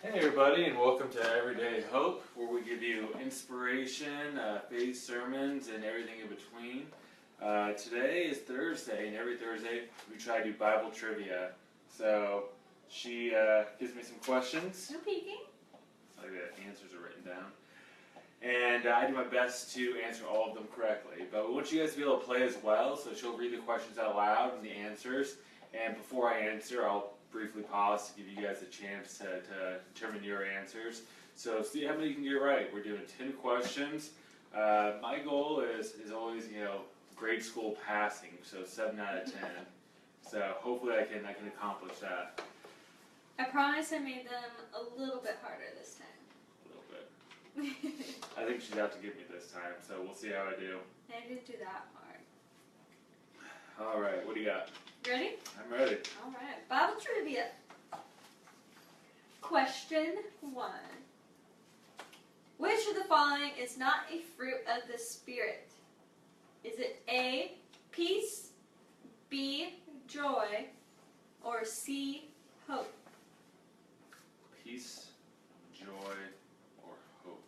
Hey everybody, and welcome to Everyday Hope, where we give you inspiration, faith sermons, and everything in between. Today is Thursday, and every Thursday we try to do Bible trivia. So she gives me some questions. No peeking. Like the answers are written down. And I do my best to answer all of them correctly. But we want you guys to be able to play as well, so she'll read the questions out loud and the answers. And before I answer, I'll briefly pause to give you guys a chance to determine your answers. So see how many you can get right. We're doing 10 questions. My goal is always, grade school passing, so 7 out of 10. So hopefully I can accomplish that. I promise I made them a little bit harder this time. A little bit. I think she's out to get me this time, so we'll see how I do. I didn't do that hard. All right, what do you got? Ready? I'm ready. All right. Bible trivia. Question 1. Which of the following is not a fruit of the Spirit? Is it A, peace, B, joy, or C, hope? Peace, joy, or hope.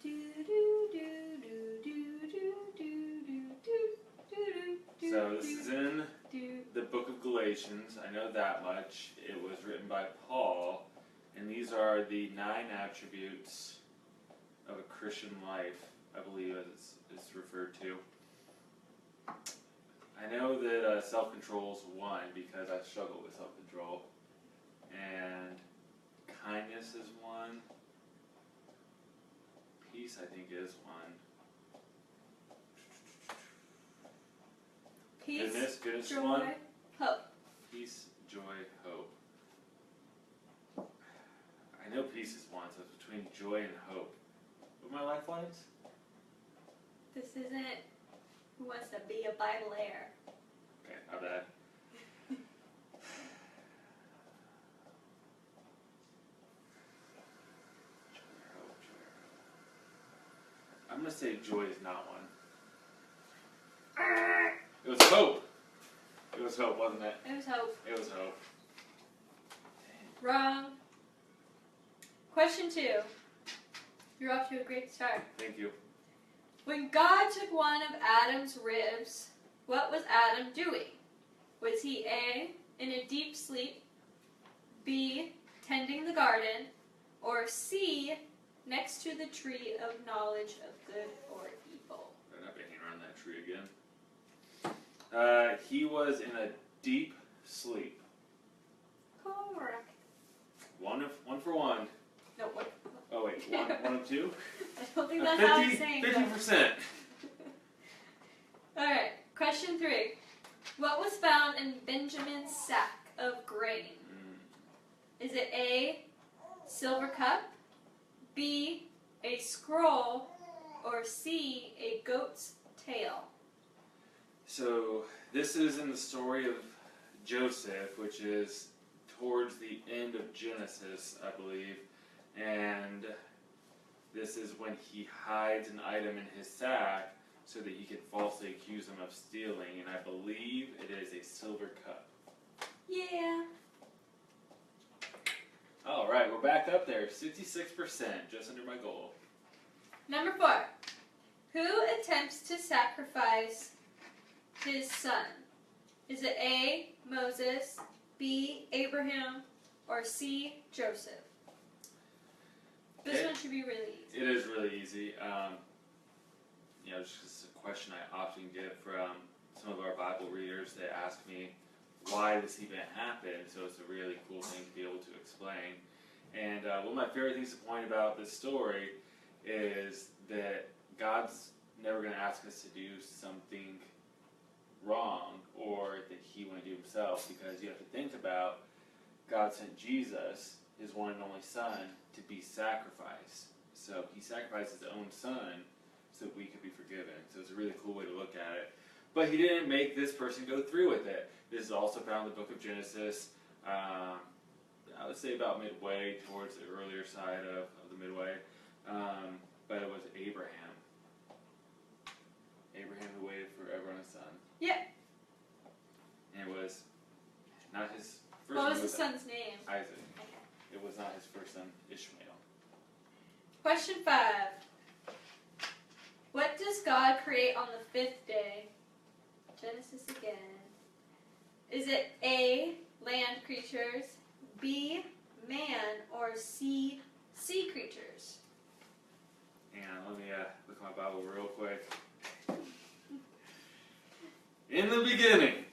Do do do do do do do do do do. So this is in the book of Galatians. I know that much. It was written by Paul, and these are the 9 attributes of a Christian life, I believe as it's referred to. I know that self-control is one because I struggle with self-control, and kindness is one. Peace, I think, is one. Peace, goodness joy, one. hope. Peace, joy, hope. I know peace is one, so it's between joy and hope. What are my lifelines? This isn't Who Wants to Be a Bible Heir. Okay, my bad. I'm going to say joy is not one. It was hope. It was hope, wasn't it? It was hope. It was hope. Wrong. Question 2. You're off to a great start. Thank you. When God took one of Adam's ribs, what was Adam doing? Was he A, in a deep sleep, B, tending the garden, or C, next to the tree of knowledge of good or evil? Better not be hanging around that tree again. He was in a deep sleep. Correct. One for one. No, what? Oh wait, one of two? I don't think that's how I'm saying 50%. Alright, question 3. What was found in Benjamin's sack of grain? Is it A, silver cup, B, a scroll, or C, a goat's tail? So this is in the story of Joseph, which is towards the end of Genesis, I believe. And this is when he hides an item in his sack so that he can falsely accuse him of stealing. And I believe it is a silver cup. Yeah. Alright, we're back up there. 66%, just under my goal. Number 4. Who attempts to sacrifice his son? Is it A, Moses, B, Abraham, or C, Joseph? This one should be really easy. It is really easy. Just a question I often get from some of our Bible readers. They ask me why this even happened, so it's a really cool thing to be able to explain. And one of my favorite things to point about this story is that God's never going to ask us to do something wrong or that he wouldn't do himself, because you have to think about God sent Jesus, his one and only son, to be sacrificed. So he sacrificed his own son so that we could be forgiven. So it's a really cool way to look at it. But he didn't make this person go through with it. This is also found in the book of Genesis. I would say about midway, towards the earlier side of the midway. But it was Abraham. Abraham who waited forever on his son. Yep. And it was not his first What was name. his son's name? Isaac. Okay. it was not his first son, Ishmael. Question 5. What does God create on the 5th day? Genesis again. Is it A, land creatures, B, man, or C, sea creatures? And let me look at my Bible real quick. In the beginning.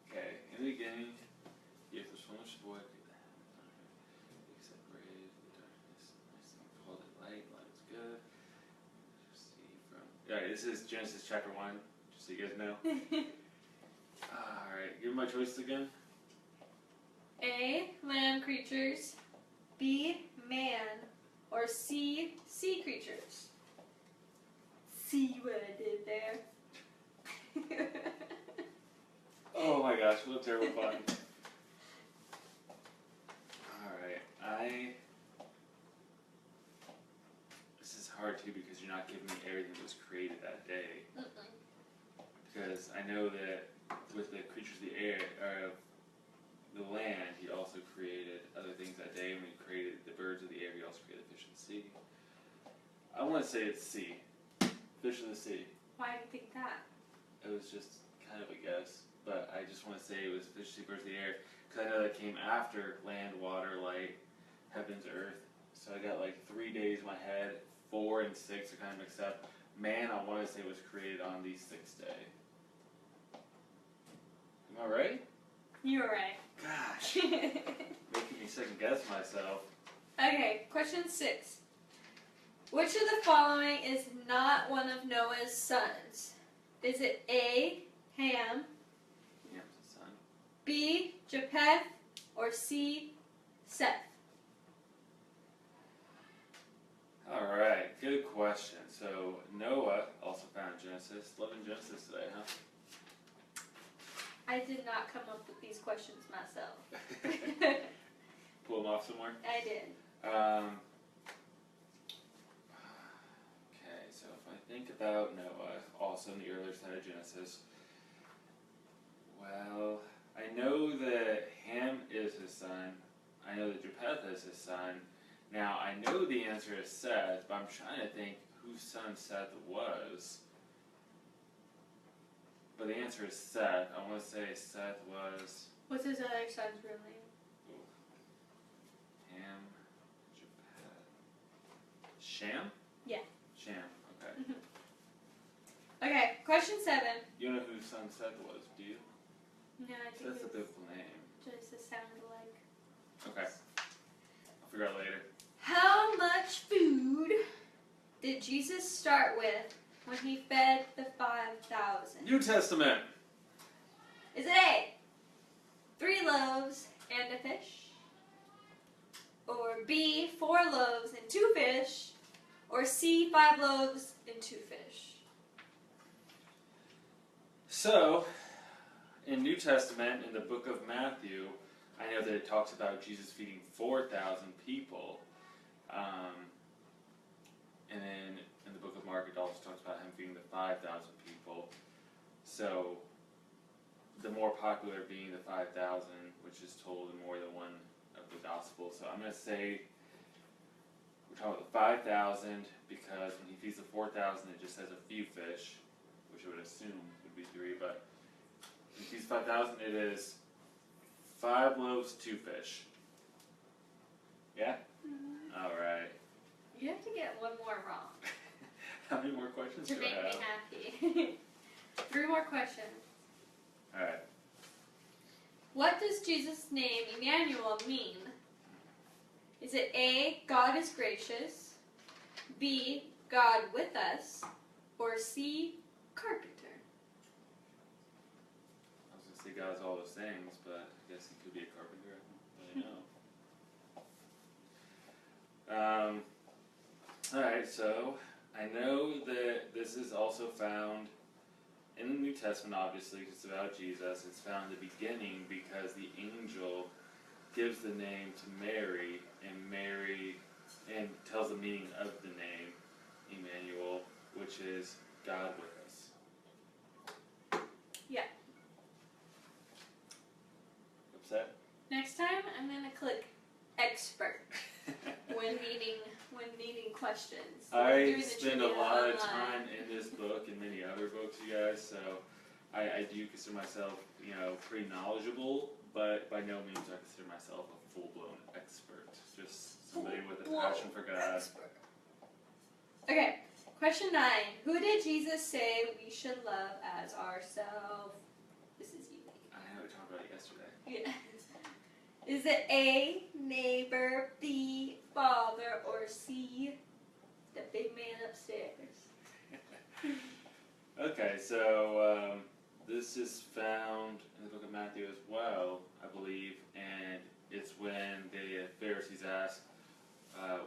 Okay, in the beginning, yes, there's so much void. He separated the darkness. Called it light. Light is good. See from. Yeah, this is Genesis chapter 1, just so you guys know. Alright, give me my choices again. A, land creatures, B, man, or C, sea creatures? See what I did there? Oh my gosh, what a terrible fun. Alright, this is hard too because you're not giving me everything that was created that day. Because I know that with the creatures of the air, or the land, he also created other things that day. When he created the birds of the air, he also created fish in the sea. I want to say it's sea. Fish in the sea. Why do you think that? It was just kind of a guess, but I just want to say it was fish, sea, birds of the air, because I know that came after land, water, light, heavens, earth. So I got like 3 days in my head. 4 and 6 are kind of mixed up. Man, I want to say was created on the 6th day. Am I right? You were right. Gosh, making me second guess myself. Okay, question 6. Which of the following is not one of Noah's sons? Is it A, Ham, Ham's the son. B, Japheth, or C, Seth? Alright, good question. So, Noah, also found in Genesis. Loving Genesis today, huh? I did not come up with these questions myself. Pull them off somewhere? I did. Okay, so if I think about Noah, also in the earlier side of Genesis, well, I know that Ham is his son. I know that Japheth is his son. Now, I know the answer is Seth, but I'm trying to think whose son Seth was. But the answer is Seth. I want to say Seth was... What's his other son's real name? Ham, Japheth... Sham? Yeah. Sham, okay. Okay, question 7. You know whose son Seth was, do you? No, I think That's a it's biblical name. just a sound alike. Okay. I'll figure out later. How much food did Jesus start with when he fed the 5,000? New Testament. Is it A, 3 loaves and a fish? Or B, 4 loaves and 2 fish? Or C, 5 loaves and 2 fish? So, in New Testament, in the book of Matthew, I know that it talks about Jesus feeding 4,000 people. And then in the book of Mark, it also talks about him feeding the 5,000 people. So, the more popular being the 5,000, which is told in more than one of the Gospels. So I'm going to say we're talking about the 5,000 because when he feeds the 4,000, it just says a few fish, which I would assume would be 3, but when he feeds 5,000, it is 5 loaves, 2 fish. Yeah? Mm-hmm. Alright. You have to get one more wrong How many more questions to do make I me have? happy. 3 more questions. Alright. What does Jesus' name, Emmanuel, mean? Is it A, God is gracious, B, God with us, or C, carpenter? I was going to say God's all those things, but I guess he could be a carpenter. I don't really know. Alright, so I know that this is also found in the New Testament, obviously, 'cause it's about Jesus. It's found in the beginning because the angel gives the name to Mary, and tells the meaning of the name, Emmanuel, which is God with us. Yeah. Upset? Next time, I'm going to click expert when needing questions. I spend a lot of time in this book and many other books, you guys, so I do consider myself, pretty knowledgeable, but by no means do I consider myself a full-blown expert. Just somebody with a passion for God. Expert. Okay, question 9. Who did Jesus say we should love as ourselves? This is you. I know, we talked about it yesterday. Yeah. Is it A, neighbor, B, father, or C, the big man upstairs? Okay, so this is found in the book of Matthew as well, I believe, and it's when the Pharisees ask,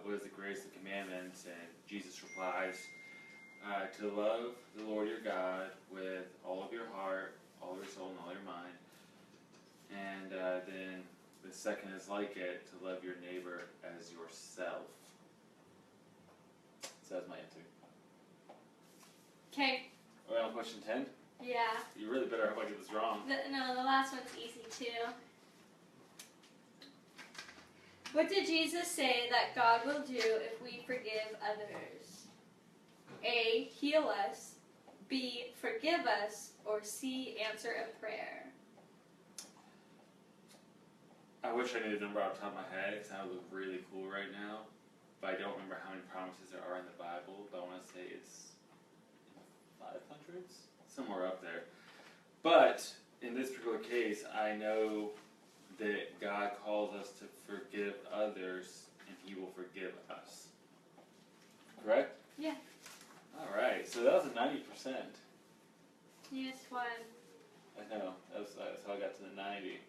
what is the greatest of the commandments, and Jesus replies, to love the Lord your God with all of your heart, all your soul, and all your mind, and then the second is like it, to love your neighbor as yourself. So that's my answer. Okay. Are we on question 10? Yeah. You really better hope I get this wrong. No, the last one's easy too. What did Jesus say that God will do if we forgive others? A, heal us. B, forgive us. Or C, answer a prayer. I wish I knew the number off the top of my head because that would look really cool right now. But I don't remember how many promises there are in the Bible. But I want to say it's 500s? Somewhere up there. But in this particular case, I know that God calls us to forgive others and He will forgive us. Correct? Yeah. Alright, so that was a 90%. Yes, one. I know, that's how I got to the 90.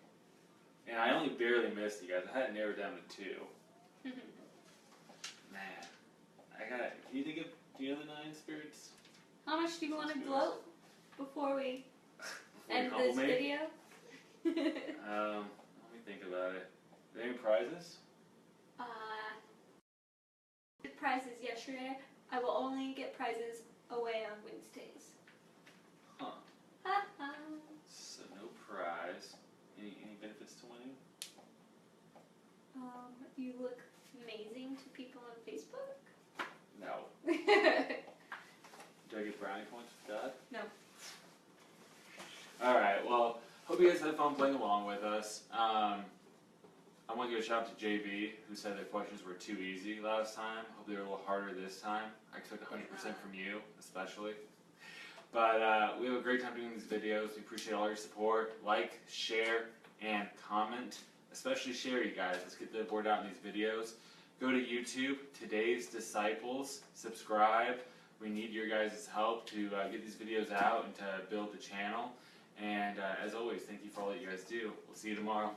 And I only barely missed you guys. I had it narrowed down to 2. Man, do you know the 9 spirits? How much do you want to gloat before we end Before you this compliment? video? Let me think about it. Are there any prizes? Prizes yesterday. I will only get prizes away on Wednesdays. Huh. Ha. So no prize. Any benefits to winning? You look amazing to people on Facebook. No. Do I get brownie points with God? No. Alright, well, hope you guys had fun playing along with us. I want to give a shout out to JB, who said the questions were too easy last time. Hope they were a little harder this time. I took 100% from you, especially. But we have a great time doing these videos. We appreciate all your support. Like, share, and comment. Especially share, you guys. Let's get the word out in these videos. Go to YouTube, Today's Disciples. Subscribe. We need your guys' help to get these videos out and to build the channel. And as always, thank you for all that you guys do. We'll see you tomorrow.